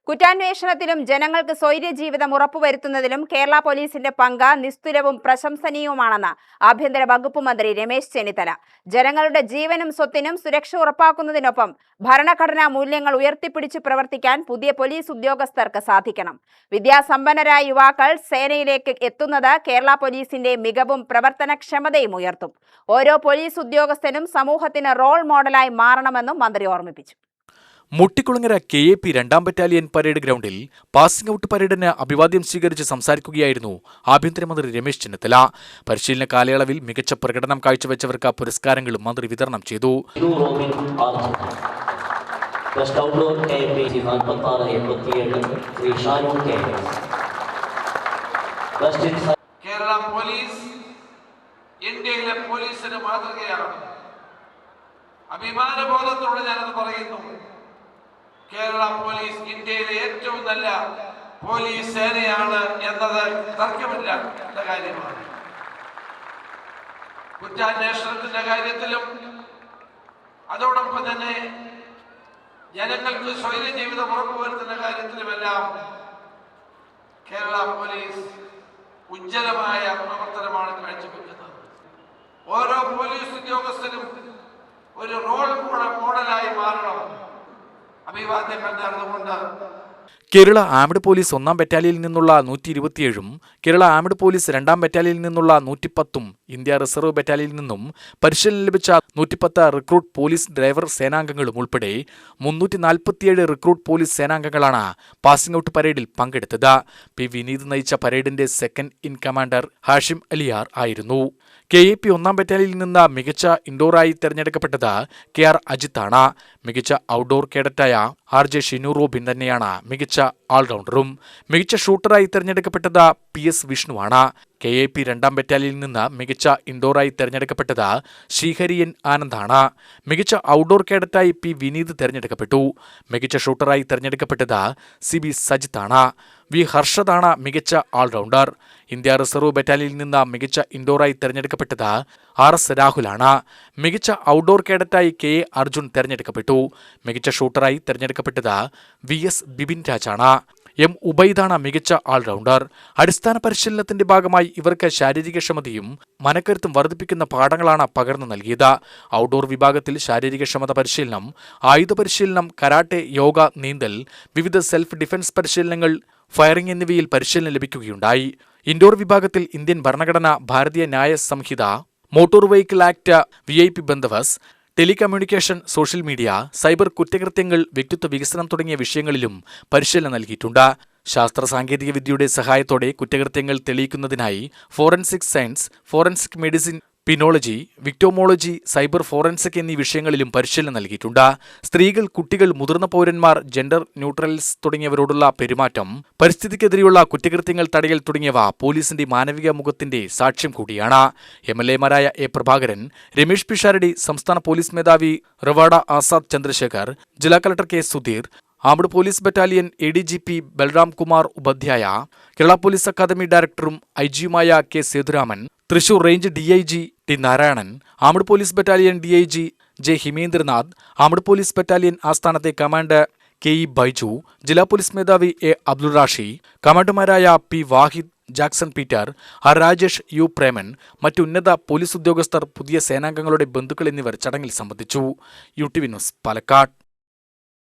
കുറ്റാന്വേഷണത്തിലും ജനങ്ങൾക്ക് സ്വൈര്യ ജീവിതം ഉറപ്പുവരുത്തുന്നതിലും കേരള പോലീസിന്റെ പങ്ക് നിസ്തുലവും പ്രശംസനീയവുമാണെന്ന് ആഭ്യന്തര വകുപ്പ് മന്ത്രി രമേശ് ചെന്നിത്തല. ജനങ്ങളുടെ ജീവനും സ്വത്തിനും സുരക്ഷ ഉറപ്പാക്കുന്നതിനൊപ്പം ഭരണഘടനാ മൂല്യങ്ങൾ ഉയർത്തിപ്പിടിച്ച് പ്രവർത്തിക്കാൻ പുതിയ പോലീസ് ഉദ്യോഗസ്ഥർക്ക് സാധിക്കണം. വിദ്യാസമ്പന്നരായ യുവാക്കൾ സേനയിലേക്ക് എത്തുന്നത് കേരള പോലീസിന്റെ മികവും പ്രവർത്തനക്ഷമതയും ഉയർത്തും. ഓരോ പോലീസ് ഉദ്യോഗസ്ഥനും സമൂഹത്തിന് റോൾ മോഡലായി മാറണമെന്നും മന്ത്രി ഓർമ്മിപ്പിച്ചു. മുട്ടിക്കുളങ്ങര KAP 2ാം ബറ്റാലിയൻ പരേഡ് ഗ്രൗണ്ടിൽ പാസിംഗ് ഔട്ട് പരേഡിന് അഭിവാദ്യം സ്വീകരിച്ച് സംസാരിക്കുകയായിരുന്നു ആഭ്യന്തരമന്ത്രി രമേശ് ചെന്നിത്തല. പരിശീലന കാലയളവിൽ മികച്ച പ്രകടനം കാഴ്ചവെച്ചവർക്ക് പുരസ്കാരങ്ങളും മന്ത്രി വിതരണം ചെയ്തു. കേരള പോലീസ് ഇന്ത്യയിലെ പോലീസിന് മാതൃകയാണ്. അഭിമാനബോധത്തോടെ ഞാനത് പറയുന്നു. കേരള പോലീസ് ഇന്ത്യയിലെ ഏറ്റവും നല്ല പോലീസ് സേനയാണ് എന്നത് തർക്കമില്ലാത്ത കാര്യമാണ്. കുറ്റാന്വേഷണത്തിന്റെ കാര്യത്തിലും അതോടൊപ്പം തന്നെ ജനങ്ങൾക്ക് സ്വൈര്യ ജീവിതം ഉറപ്പുവരുത്തുന്ന കാര്യത്തിലുമെല്ലാം കേരള പോലീസ് ഉജ്ജ്വലമായ പ്രവർത്തനമാണ് കാഴ്ചവെക്കുന്നത്. ഓരോ പോലീസ് ഉദ്യോഗസ്ഥരും ഒരു റോൾ മോഡലായി മാറണം. അഭിവാദ്യങ്ങൾ നേർന്നുകൊണ്ട് കേരള ആംഡ് പോലീസ് 1ാം ബറ്റാലിയനിൽ നിന്നുള്ള 127ഉം കേരള ആംഡ് പോലീസ് 2ാം ബറ്റാലിയനിൽ നിന്നുള്ള 110ഉം ഇന്ത്യ റിസർവ് ബറ്റാലിയനിൽ നിന്നും പരിശീലനം ലഭിച്ച 110 റിക്രൂട്ട് പോലീസ് ഡ്രൈവർ സേനാംഗങ്ങളും ഉൾപ്പെടെ 347 റിക്രൂട്ട് പോലീസ് സേനാംഗങ്ങളാണ് പാസിംഗ് ഔട്ട് പരേഡിൽ പങ്കെടുത്തത്. പി വിനീത് നയിച്ച പരേഡിന്റെ second in commander Hashim Aliyar ആയിരുന്നു. KAP 1ാം ബറ്റാലിയനിൽ നിന്ന് മികച്ച ഇൻഡോറായി തെരഞ്ഞെടുക്കപ്പെട്ടത് KR അജിത്താണ്. മികച്ച ഔട്ട്ഡോർ കേഡറ്റായ RJ ഷിനു റോബിൻ തന്നെയാണ് മികച്ച ഓൾറൗണ്ടറും. മികച്ച ഷൂട്ടറായി തെരഞ്ഞെടുക്കപ്പെട്ടത് PS വിഷ്ണുവാണ്. KAP 2ാം ബറ്റാലിയനിൽ നിന്ന് മികച്ച ഇൻഡോറായി തെരഞ്ഞെടുക്കപ്പെട്ടത് ശ്രീഹരിയൻ ആനന്ദാണ്. മികച്ച ഔട്ട്ഡോർ കേഡറ്റായി P വിനീത് തെരഞ്ഞെടുക്കപ്പെട്ടു. മികച്ച ഷൂട്ടറായി തെരഞ്ഞെടുക്കപ്പെട്ടത് CB സജിത്താണ്. V ഹർഷദാണ് മികച്ച ഓൾറൗണ്ടർ. ഇന്ത്യ റിസർവ് ബറ്റാലിയനിൽ നിന്ന് മികച്ച ഇൻഡോറായി തെരഞ്ഞെടുക്കപ്പെട്ടത് RS രാഹുലാണ്. മികച്ച ഔട്ട്ഡോർ കേഡറ്റായി KA അർജുൻ തെരഞ്ഞെടുക്കപ്പെട്ടു. മികച്ച ഷൂട്ടറായി തെരഞ്ഞെടുക്കപ്പെട്ടത് VS ബിപിൻ രാജാണ്. M ഉബൈദാണ് മികച്ച ഓൾറൗണ്ടർ. അടിസ്ഥാന പരിശീലനത്തിന്റെ ഭാഗമായി ഇവർക്ക് ശാരീരികക്ഷമതയും മനക്കരുത്തും വർദ്ധിപ്പിക്കുന്ന പാഠങ്ങളാണ് പകർന്നു നൽകിയത്. ഔട്ട്ഡോർ വിഭാഗത്തിൽ ശാരീരികക്ഷമത പരിശീലനം, ആയുധ പരിശീലനം, കരാട്ടെ, യോഗ, നീന്തൽ, വിവിധ സെൽഫ് ഡിഫൻസ് പരിശീലനങ്ങൾ, ഫയറിംഗ് എന്നിവയിൽ പരിശീലനം ലഭിക്കുകയുണ്ടായി. ഇൻഡോർ വിഭാഗത്തിൽ ഇന്ത്യൻ ഭരണഘടന, Bharatiya Nyaya Sanhita, motor vehicle act, VIP ബന്ദോബസ്, ടെലികമ്മ്യൂണിക്കേഷൻ, സോഷ്യൽ മീഡിയ, സൈബർ കുറ്റകൃത്യങ്ങൾ, വ്യക്തിത്വ വികസനം തുടങ്ങിയ വിഷയങ്ങളിലും പരിശീലനം നൽകിയിട്ടുണ്ട്. ശാസ്ത്ര സാങ്കേതിക വിദ്യയുടെ സഹായത്തോടെ കുറ്റകൃത്യങ്ങൾ തെളിയിക്കുന്നതിനായി forensic science, forensic medicine, penology, victimology, cyber forensic എന്നീ വിഷയങ്ങളിലും പരിശീലനം നൽകിയിട്ടുണ്ട്. സ്ത്രീകൾ, കുട്ടികൾ, മുതിർന്ന പൗരന്മാർ, ജെൻഡർ ന്യൂട്രൽസ് തുടങ്ങിയവരോടുള്ള പെരുമാറ്റം, പരിസ്ഥിതിക്കെതിരെയുള്ള കുറ്റകൃത്യങ്ങൾ തടയൽ തുടങ്ങിയവ പോലീസിന്റെ മാനവിക മുഖത്തിന്റെ സാക്ഷ്യം കൂടിയാണ്. MLA മാരായ A പ്രഭാകരൻ, രമേഷ് പിഷാരടി, സംസ്ഥാന പോലീസ് മേധാവി റവാഡ ആസാദ് ചന്ദ്രശേഖർ, ജില്ലാ collector K Sudheer, armed police battalion ADGP Balram Kumar Upadhyaya, Kerala police academy ഡയറക്ടറും IG-യുമായ K Sethuraman, Thrissur range DIG T Narayanan, armed police battalion DIG J Himendranath, armed police battalion ആസ്ഥാനത്തെ കമാൻഡർ KE ബൈജു, ജില്ലാ പോലീസ് മേധാവി A അബ്ദുൾ റാഷി, കമാൻഡർമാരായ P Wahid, Jackson Peter, R Rajesh, U Preman, മറ്റു ഉന്നത പോലീസ് ഉദ്യോഗസ്ഥർ, പുതിയ സേനാംഗങ്ങളുടെ ബന്ധുക്കൾ എന്നിവർ ചടങ്ങിൽ സംബന്ധിച്ചു. UTV news, Palakkad.